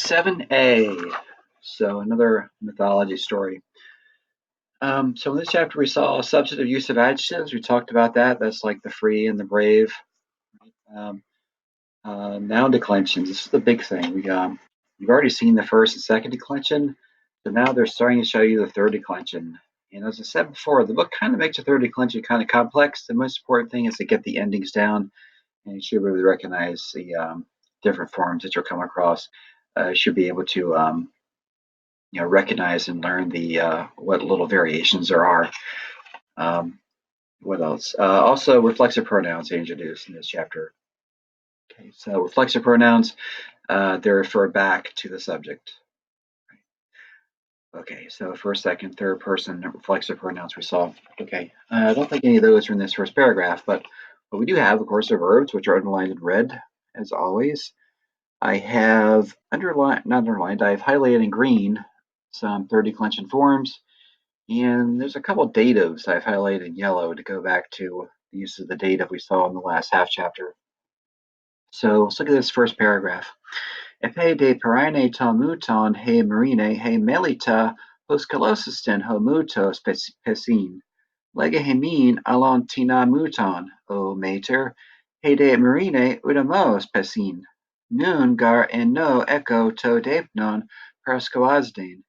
7a. So another mythology story. So in this chapter we saw substantive use of adjectives. We talked about that. That's like the free and the brave. Um, Noun declensions. This is the big thing. You've already seen the first and second declension, but now they're starting to show you the third declension. And as I said before, the book kind of makes the third declension kind of complex. The most important thing is to get the endings down, and you should really recognize the different forms that you'll come across. You should be able to recognize and learn the what little variations there are. What else? Also, reflexive pronouns they introduced in this chapter. Okay, so reflexive pronouns they refer back to the subject. Okay, so first, second, third person reflexive pronouns we saw. Okay, I don't think any of those are in this first paragraph, but what we do have, of course, are verbs, which are underlined in red, as always. I have underlined, not underlined, I've highlighted in green some third declension forms. And there's a couple of datives I've highlighted in yellow to go back to the use of the dative we saw in the last half chapter. So let's look at this first paragraph. Epe de paraine ton muton he marine he melita hos colosisten ho mutos pesin. Lega hemin alon tina muton, o mater, he de marine udamos pesin. Nun gar en no echo to depnon perscoasden.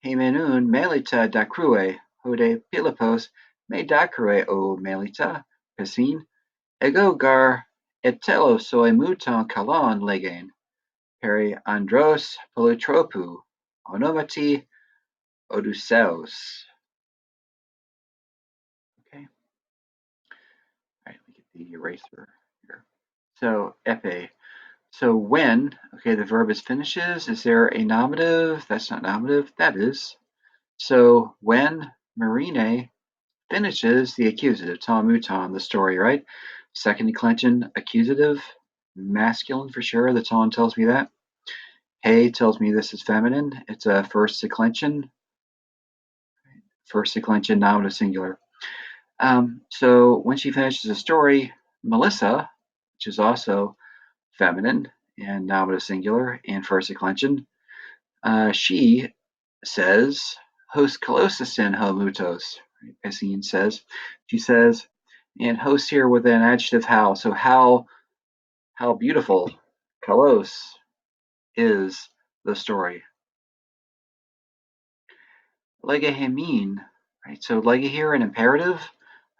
Hemenun melita dacrue, hode Pilipos me dacrue o melita, pesin, ego gar etelosoi muton kalon legen, peri andros polytropu, onomati odysseus. Okay. All right, let me get the eraser here. So, epe. So when, okay, the verb is finishes. Is there a nominative? That's not nominative. That is. So when Marine finishes the accusative, ton muton, the story, right? Second declension, accusative, masculine for sure. The ton tells me that. Hey tells me this is feminine. It's a first declension, nominative singular. So when she finishes the story, Melissa, which is also feminine and nominative singular and first declension, she says, "Hos kolosisen ho mutos." Essene says, she says, and host here with an adjective how. So how beautiful, kalos, is the story. Legehemin, right? So lega here, an imperative,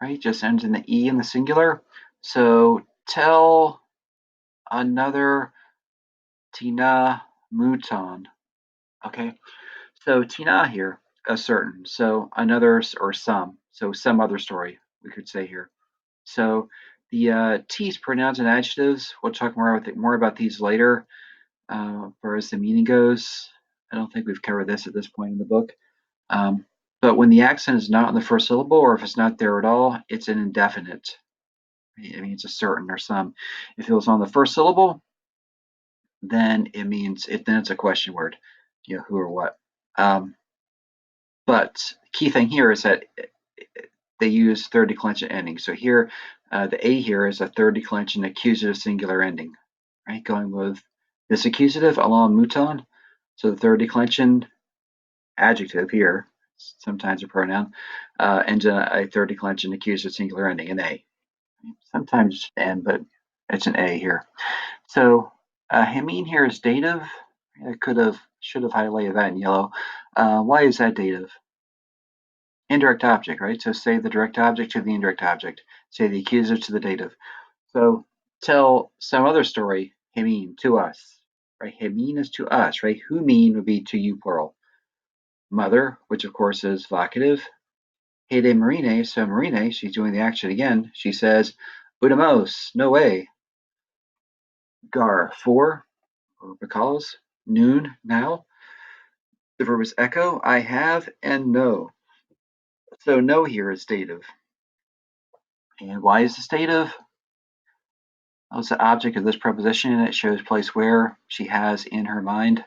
right? Just ends in the e in the singular. So tell another tina muton. Okay, so tina here, a certain. So another or some. So some other story, we could say here. So the T's pronouns and adjectives, we'll talk more about these later. As far as the meaning goes, I don't think we've covered this at this point in the book. But when the accent is not in the first syllable, or if it's not there at all, it's an indefinite. It means a certain or some. If it was on the first syllable, then it means then it's a question word, who or what. But the key thing here is that they use third declension ending. So here, the A here is a third declension accusative singular ending, right? Going with this accusative along muton. So the third declension adjective here, sometimes a pronoun, ends in a third declension accusative singular ending, an A. Sometimes N, but it's an A here. So Hemin here is dative. I should have highlighted that in yellow. Why is that dative? Indirect object, right? So say the direct object to the indirect object. Say the accusative to the dative. So tell some other story, Hemin, to us, right? Hemin is to us, right? Humin would be to you, plural. Mother, which of course is vocative. Hede Marine, so Marine, she's doing the action again. She says, Udamos, no way. Gar, for, or because. Noon, now. The verb is echo, I have, and know. So know here is dative. And why is this dative? Well, it's the object of this preposition, and it shows place where she has in her mind,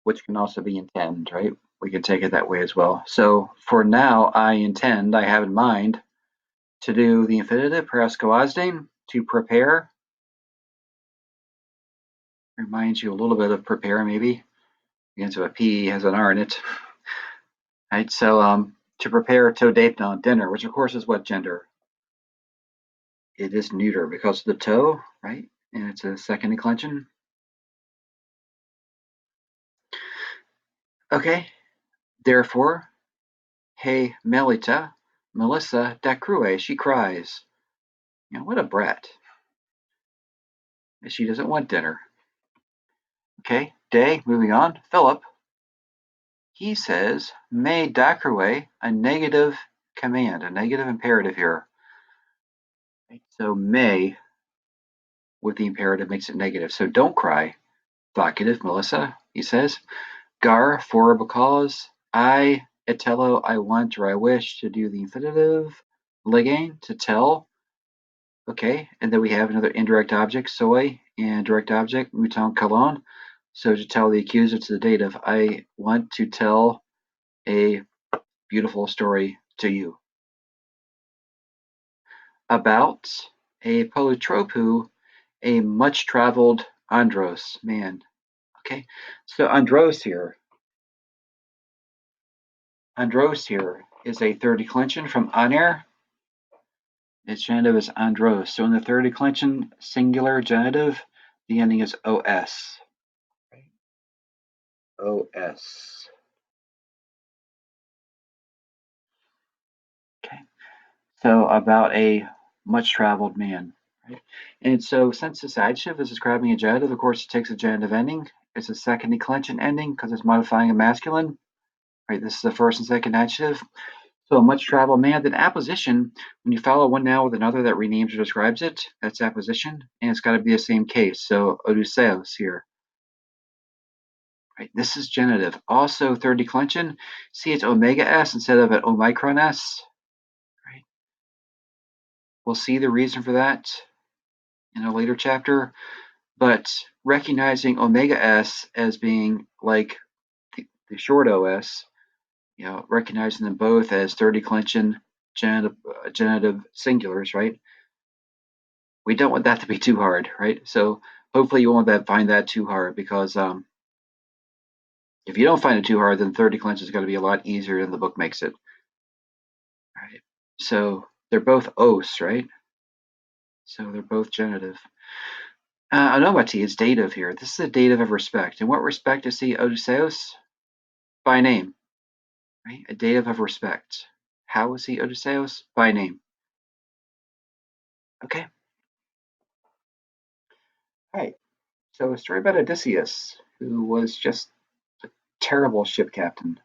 which can also be intend, right? We can take it that way as well. So for now, I intend, I have in mind, to do the infinitive, paraskoazdain, to prepare. Reminds you a little bit of prepare, maybe. Begins with a P, has an R in it. Right, so to prepare to date dinner, which of course is what gender? It is neuter because of the toe, right? And it's a second declension. Okay, therefore, hey Melita, Melissa Dacrue, she cries. You know, what a brat. She doesn't want dinner. Okay, day, moving on. Philip, he says, may Dacrue, a negative command, a negative imperative here. Right, so may with the imperative makes it negative. So don't cry. Vocative, Melissa, he says. Gar, for because. I, etello, I want or I wish to do the infinitive. Ligain, to tell. Okay, and then we have another indirect object, soy, and direct object, mouton colon. So to tell the accusative to the dative, I want to tell a beautiful story to you. About a polytropu, a much-traveled andros, man. Okay, so andros here is a third declension from aner. Its genitive is andros. So in the third declension singular genitive, the ending is os. Os. Okay. So about a much-traveled man. Right? And so since this adjective is describing a genitive, of course, it takes a genitive ending. It's a second declension ending because it's modifying a masculine. Right? This is the first and second adjective. So a much-traveled man. Then apposition, when you follow one noun with another that renames or describes it, that's apposition, and it's got to be the same case. So Odysseus here. Right? This is genitive. Also third declension. See, it's omega s instead of an omicron s. Right? We'll see the reason for that in a later chapter, but recognizing omega s as being like the short os, recognizing them both as third declension genitive singulars, right? We don't want that to be too hard, right? So hopefully you won't find that too hard, because if you don't find it too hard, then third declension is going to be a lot easier than the book makes it. Right? So they're both os, right? So they're both genitive. Onomati is dative here. This is a dative of respect. In what respect is he Odysseus? By name, right? A dative of respect. How is he Odysseus? By name. Okay. All right. So a story about Odysseus, who was just a terrible ship captain.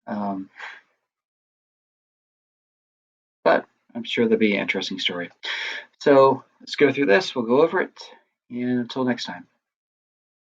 Um, but I'm sure there'll be an interesting story. So let's go through this. We'll go over it. And until next time.